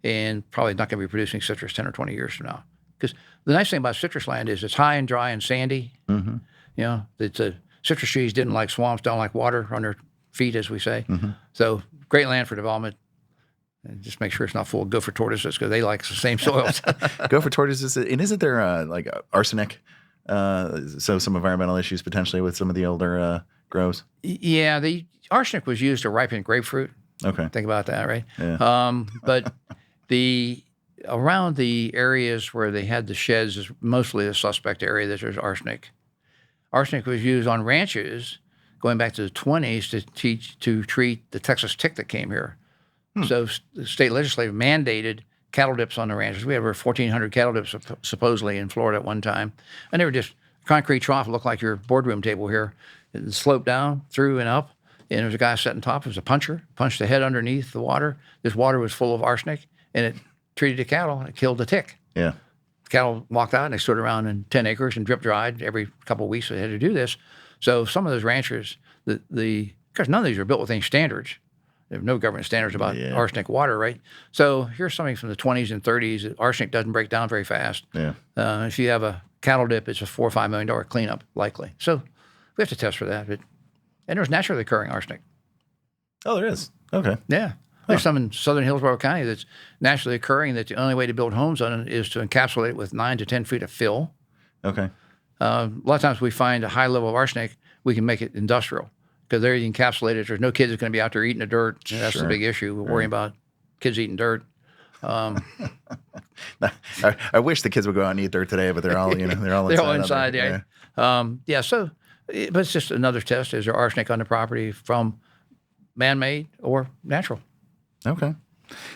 [SPEAKER 1] and probably not going to be producing citrus 10 or 20 years from now. Because the nice thing about citrus land is it's high and dry and sandy.
[SPEAKER 2] Mm-hmm.
[SPEAKER 1] It's citrus trees didn't like swamps, don't like water on their feet, as we say. Mm-hmm. So great land for development. And just make sure it's not full of gopher tortoises because they like the same soils.
[SPEAKER 2] Gopher tortoises, and isn't there like arsenic? So some environmental issues potentially with some of the older grows?
[SPEAKER 1] Yeah, the arsenic was used to ripen grapefruit.
[SPEAKER 2] Okay.
[SPEAKER 1] Think about that, right?
[SPEAKER 2] Yeah.
[SPEAKER 1] But around the areas where they had the sheds is mostly a suspect area that there's arsenic. Arsenic was used on ranches going back to the 20s to treat the Texas tick that came here. So the state legislature mandated cattle dips on the ranches. We had over 1,400 cattle dips supposedly in Florida at one time. And they were just concrete trough, looked like your boardroom table here. It sloped down, through and up. And there was a guy sitting top. It was a puncher, punched the head underneath the water. This water was full of arsenic, and it treated the cattle, and it killed the tick.
[SPEAKER 2] Yeah.
[SPEAKER 1] The cattle walked out, and they stood around in 10 acres and drip dried. Every couple of weeks they had to do this. So some of those ranchers, because none of these are built with any standards. There are no government standards about arsenic water, right? So here's something from the 20s and 30s. Arsenic doesn't break down very fast.
[SPEAKER 2] Yeah.
[SPEAKER 1] If you have a cattle dip, it's a $4 or $5 million cleanup, likely. So we have to test for that. And there's naturally occurring arsenic.
[SPEAKER 2] Oh, there is? Okay.
[SPEAKER 1] Yeah. There's some in southern Hillsborough County that's naturally occurring that the only way to build homes on it is to encapsulate it with 9 to 10 feet of fill.
[SPEAKER 2] Okay.
[SPEAKER 1] A lot of times we find a high level of arsenic, we can make it industrial. Because they're encapsulated. There's no kids that's going to be out there eating the dirt. And that's the big issue. We're worrying about kids eating dirt.
[SPEAKER 2] I wish the kids would go out and eat dirt today, but they're all, they're all inside.
[SPEAKER 1] Yeah. So, but it's just another test. Is there arsenic on the property from man-made or natural?
[SPEAKER 2] Okay.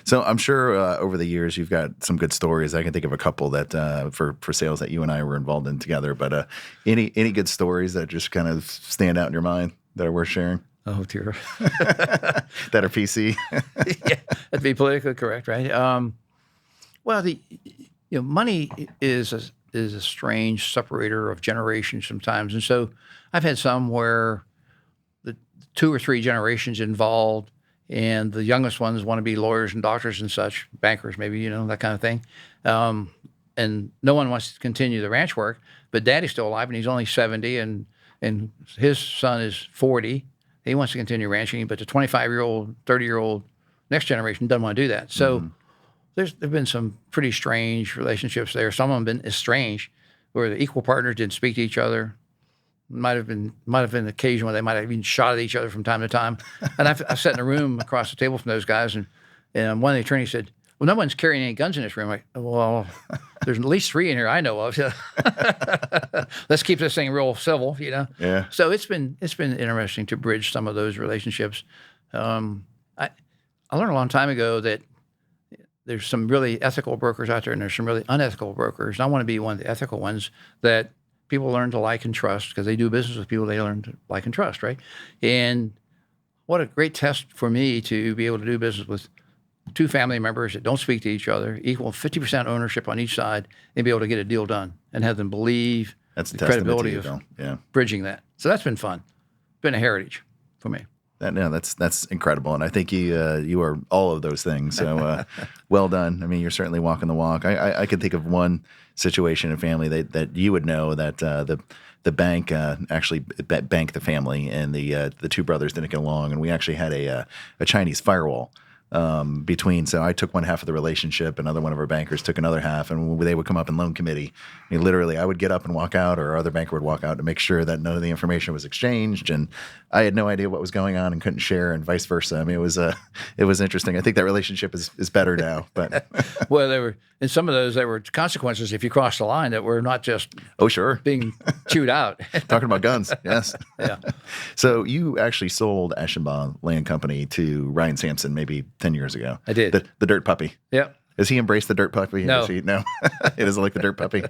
[SPEAKER 2] So I'm sure over the years you've got some good stories. I can think of a couple that for sales that you and I were involved in together. But any good stories that just kind of stand out in your mind that are worth sharing?
[SPEAKER 1] Oh dear.
[SPEAKER 2] That are PC.
[SPEAKER 1] Yeah, that'd be politically correct, right? Well, money is a strange separator of generations sometimes, and so I've had some where the 2 or 3 generations involved, and the youngest ones want to be lawyers and doctors and such, bankers maybe, that kind of thing, and no one wants to continue the ranch work, but Daddy's still alive, and he's only 70, and his son is 40. He wants to continue ranching, but the 25-year-old, 30-year-old next generation doesn't want to do that. So there've been some pretty strange relationships there. Some of them have been estranged, where the equal partners didn't speak to each other. Might have been an occasion where they might have even shot at each other from time to time. And I've sat in a room across the table from those guys, and one of the attorneys said, "Well, no one's carrying any guns in this room." I'm like, well, there's at least 3 in here I know of. Let's keep this thing real civil,
[SPEAKER 2] Yeah.
[SPEAKER 1] So it's been interesting to bridge some of those relationships. I learned a long time ago that there's some really ethical brokers out there, and there's some really unethical brokers. And I want to be one of the ethical ones that people learn to like and trust, because they do business with people they learn to like and trust, right? And what a great test for me to be able to do business with 2 family members that don't speak to each other, equal 50% ownership on each side, and be able to get a deal done and have them believe
[SPEAKER 2] that's
[SPEAKER 1] the credibility of bridging that. So that's been fun. Been a heritage for me.
[SPEAKER 2] That's incredible, and I think you are all of those things. So well done. I mean, you're certainly walking the walk. I can think of one situation in family that you would know that the bank actually banked the family, and the 2 brothers didn't get along, and we actually had a Chinese firewall between. So I took one half of the relationship, another one of our bankers took another half, and they would come up in loan committee. I mean, literally, I would get up and walk out, or our other banker would walk out to make sure that none of the information was exchanged, and I had no idea what was going on and couldn't share, and vice versa. I mean, it was interesting. I think that relationship is better now. But
[SPEAKER 1] well, there were consequences if you crossed the line that were not just being chewed out.
[SPEAKER 2] Talking about guns, yes.
[SPEAKER 1] Yeah.
[SPEAKER 2] So you actually sold Eshenbaugh Land Company to Ryan Sampson maybe 10 years ago.
[SPEAKER 1] I did.
[SPEAKER 2] The dirt puppy.
[SPEAKER 1] Yep.
[SPEAKER 2] Has he embraced the dirt puppy?
[SPEAKER 1] No.
[SPEAKER 2] No. It isn't like the dirt puppy.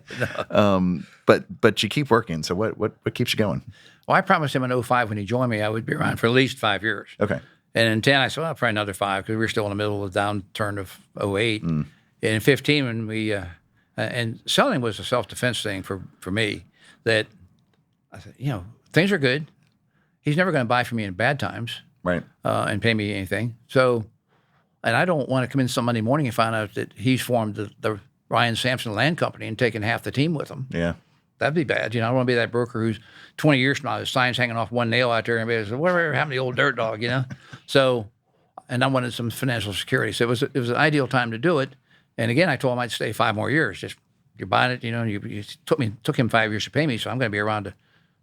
[SPEAKER 1] No.
[SPEAKER 2] But you keep working. So what keeps you going?
[SPEAKER 1] Well, I promised him in 2005 when he joined me I would be around for at least 5 years.
[SPEAKER 2] Okay.
[SPEAKER 1] And in 10, I said, well, probably another 5, because we were still in the middle of the downturn of 2008. And in 2015, when I And selling was a self-defense thing for me that I said, things are good. He's never going to buy from me in bad times.
[SPEAKER 2] Right.
[SPEAKER 1] And pay me anything. So, and I don't want to come in some Monday morning and find out that he's formed the Ryan Sampson Land Company and taken half the team with him.
[SPEAKER 2] Yeah.
[SPEAKER 1] That'd be bad. I don't want to be that broker who's 20 years from now, the sign's hanging off one nail out there and everybody says, whatever happened to the old dirt dog, So, and I wanted some financial security. So it was an ideal time to do it. And again, I told him I'd stay 5 more years. Just, you're buying it, you took him 5 years to pay me. So I'm going to be around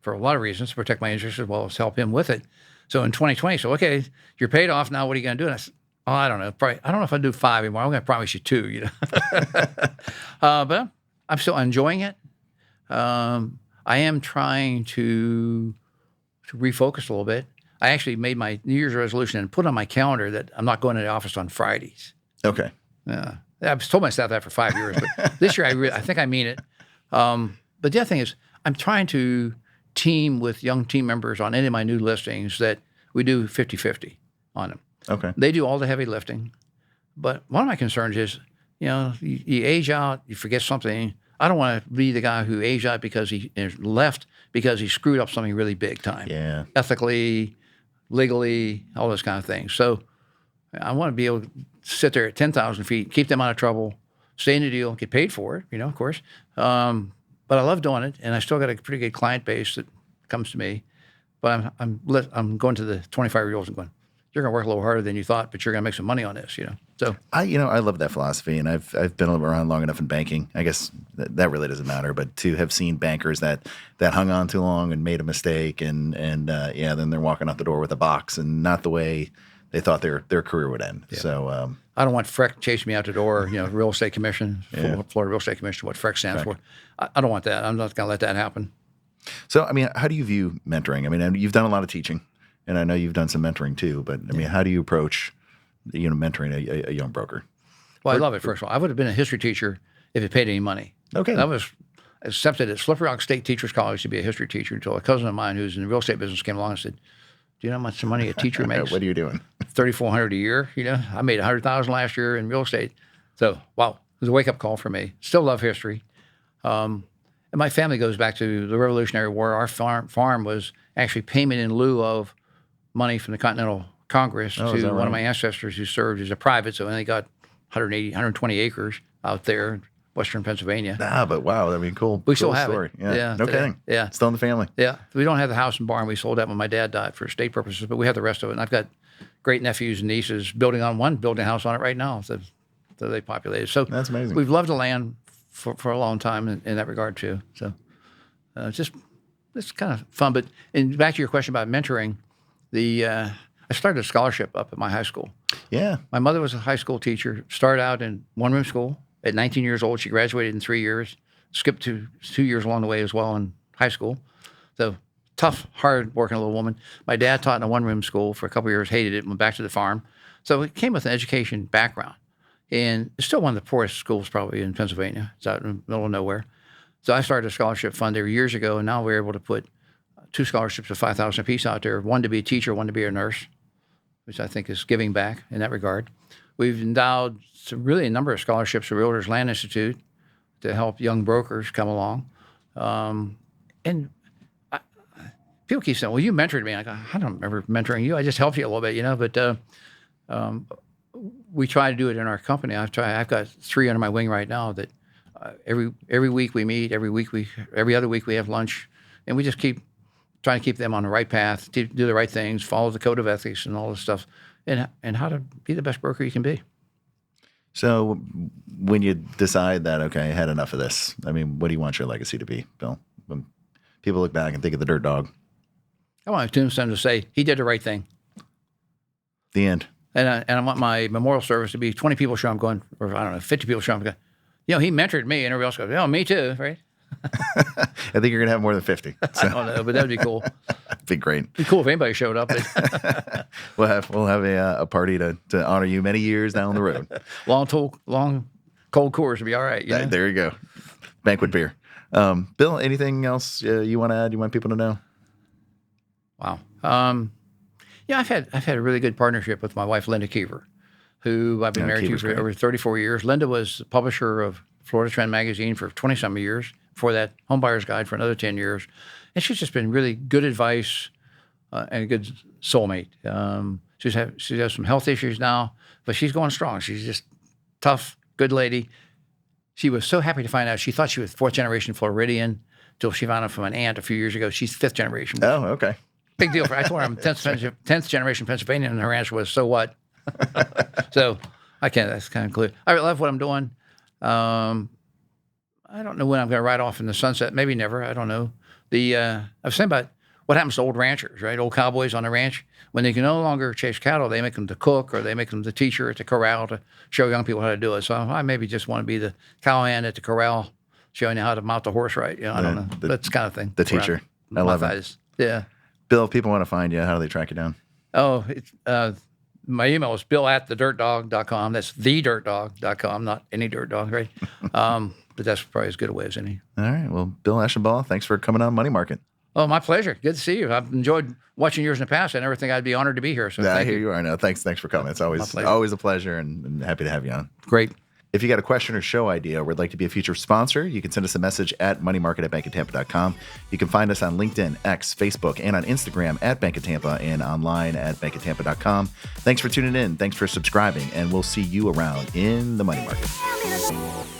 [SPEAKER 1] for a lot of reasons to protect my interests as well as help him with it. So in 2020, okay, you're paid off now. What are you going to do? And I said, I don't know. Probably, I don't know if I'll do 5 anymore. I'm going to promise you 2, But I'm still enjoying it. I am trying to refocus a little bit. I actually made my New Year's resolution and put on my calendar that I'm not going to the office on Fridays.
[SPEAKER 2] Okay.
[SPEAKER 1] Yeah. I've told myself that for 5 years, but this year I think I mean it. But the other thing is I'm trying to team with young team members on any of my new listings that we do 50-50 on them.
[SPEAKER 2] Okay.
[SPEAKER 1] They do all the heavy lifting. But one of my concerns is, you age out, you forget something. I don't want to be the guy who aged out because he left because he screwed up something really big time.
[SPEAKER 2] Yeah.
[SPEAKER 1] Ethically, legally, all those kind of things. So I want to be able to sit there at 10,000 feet, keep them out of trouble, stay in the deal, get paid for it, of course. But I love doing it, and I still got a pretty good client base that comes to me. But I'm going to the 25-year-olds and going, you're going to work a little harder than you thought, but you're going to make some money on this, So
[SPEAKER 2] I love that philosophy, and I've been around long enough in banking. I guess that really doesn't matter, but to have seen bankers that hung on too long and made a mistake, and then they're walking out the door with a box, and not the way they thought their career would end. Yeah. So
[SPEAKER 1] I don't want FREC chasing me out the door. Real Estate Commission, Florida Real Estate Commission, what FREC stands for. I don't want that. I'm not going to let that happen.
[SPEAKER 2] So, how do you view mentoring? You've done a lot of teaching, and I know you've done some mentoring too. But how do you approach, mentoring a young broker?
[SPEAKER 1] Well, I love it. First of all, I would have been a history teacher if it paid any money.
[SPEAKER 2] Okay,
[SPEAKER 1] I was accepted at Slippery Rock State Teachers College to be a history teacher until a cousin of mine who's in the real estate business came along and said, "Do you know how much money a teacher makes?
[SPEAKER 2] What are you doing?
[SPEAKER 1] $3,400 a year. I made $100,000 last year in real estate. So, wow, it was a wake-up call for me. Still love history. And my family goes back to the Revolutionary War. Our farm was actually payment in lieu of money from the Continental Congress to one of my ancestors who served as a private. So they got 120 acres out there in western Pennsylvania.
[SPEAKER 2] But wow, cool.
[SPEAKER 1] We still have
[SPEAKER 2] story.
[SPEAKER 1] it.
[SPEAKER 2] Yeah, no kidding.
[SPEAKER 1] Yeah.
[SPEAKER 2] Still in the family.
[SPEAKER 1] Yeah. We don't have the house and barn. We sold that when my dad died for estate purposes, but we have the rest of it. And I've got great nephews and nieces building a house on it right now. So they populated. So
[SPEAKER 2] that's amazing.
[SPEAKER 1] We've loved the land for a long time in that regard too. So it's kind of fun. But back to your question about mentoring, I started a scholarship up at my high school.
[SPEAKER 2] Yeah.
[SPEAKER 1] My mother was a high school teacher, started out in one-room school. At 19 years old, she graduated in 3 years, skipped 2 years along the way as well in high school. So tough, hard-working little woman. My dad taught in a one-room school for a couple of years, hated it, went back to the farm. So it came with an education background. And it's still one of the poorest schools probably in Pennsylvania. It's out in the middle of nowhere. So I started a scholarship fund there years ago, and now we're able to put 2 scholarships of $5,000 apiece out there, one to be a teacher, one to be a nurse, which I think is giving back in that regard. We've endowed a number of scholarships at Realtors Land Institute to help young brokers come along. And people keep saying, well, you mentored me. I go, I don't remember mentoring you. I just helped you a little bit, but we try to do it in our company. I've got 3 under my wing right now that every week we meet, every other week we have lunch, and we just keep trying to keep them on the right path, to do the right things, follow the code of ethics and all this stuff, and how to be the best broker you can be.
[SPEAKER 2] So when you decide that, okay, I had enough of this, what do you want your legacy to be, Bill? When people look back and think of the dirt dog.
[SPEAKER 1] I want to tombstone to say, he did the right thing.
[SPEAKER 2] The end.
[SPEAKER 1] And I want my memorial service to be 20 people show up going, or 50 people show up going, he mentored me, and everybody else goes, me too, right?
[SPEAKER 2] I think you're going to have more than 50. So.
[SPEAKER 1] I don't know, but that would be cold.
[SPEAKER 2] Be great.
[SPEAKER 1] It'd be cool if anybody showed up.
[SPEAKER 2] We'll have a party to honor you many years down the road.
[SPEAKER 1] long cold course would be all right.
[SPEAKER 2] There you go. Banquet beer. Bill, anything else you want to add? You want people to know?
[SPEAKER 1] Wow. I've had a really good partnership with my wife, Linda Keever, who I've been married to for over 34 years. Linda was the publisher of Florida Trend magazine for 20-some years. Before that, Home Buyer's Guide for another 10 years. And she's just been really good advice and a good soulmate. She has some health issues now, but she's going strong. She's just tough, good lady. She was so happy to find out. She thought she was 4th generation Floridian until she found out from an aunt a few years ago. She's 5th generation.
[SPEAKER 2] Oh, okay.
[SPEAKER 1] Big deal for her. I told her I'm 10th generation Pennsylvanian, and her answer was, so what? So I can't, that's kind of clear. I love what I'm doing. I don't know when I'm going to ride off in the sunset. Maybe never. I don't know. I was saying about what happens to old ranchers, right? Old cowboys on the ranch. When they can no longer chase cattle, they make them the cook or they make them the teacher at the corral to show young people how to do it. So I maybe just want to be the cowhand at the corral, showing you how to mount the horse right. I don't know. That's kind of thing.
[SPEAKER 2] The teacher. I love it.
[SPEAKER 1] Yeah.
[SPEAKER 2] Bill, if people want to find you, how do they track you down?
[SPEAKER 1] Oh, my email is bill@thedirtdog.com. That's thedirtdog.com, not any dirt dog, right? But that's probably as good a way as any.
[SPEAKER 2] All right. Well, Bill Eshenbaugh, thanks for coming on Money Market.
[SPEAKER 1] Oh, my pleasure. Good to see you. I've enjoyed watching yours in the past. I never think I'd be honored to be here. So
[SPEAKER 2] yeah,
[SPEAKER 1] thank
[SPEAKER 2] here
[SPEAKER 1] you.
[SPEAKER 2] you are. No, thanks for coming. It's always a pleasure and happy to have you on.
[SPEAKER 1] Great.
[SPEAKER 2] If you got a question or show idea or would like to be a future sponsor, you can send us a message at moneymarket@bankoftampa.com. You can find us on LinkedIn, X, Facebook, and on Instagram at Bank of Tampa and online at bankoftampa.com. Thanks for tuning in. Thanks for subscribing, and we'll see you around in the Money Market.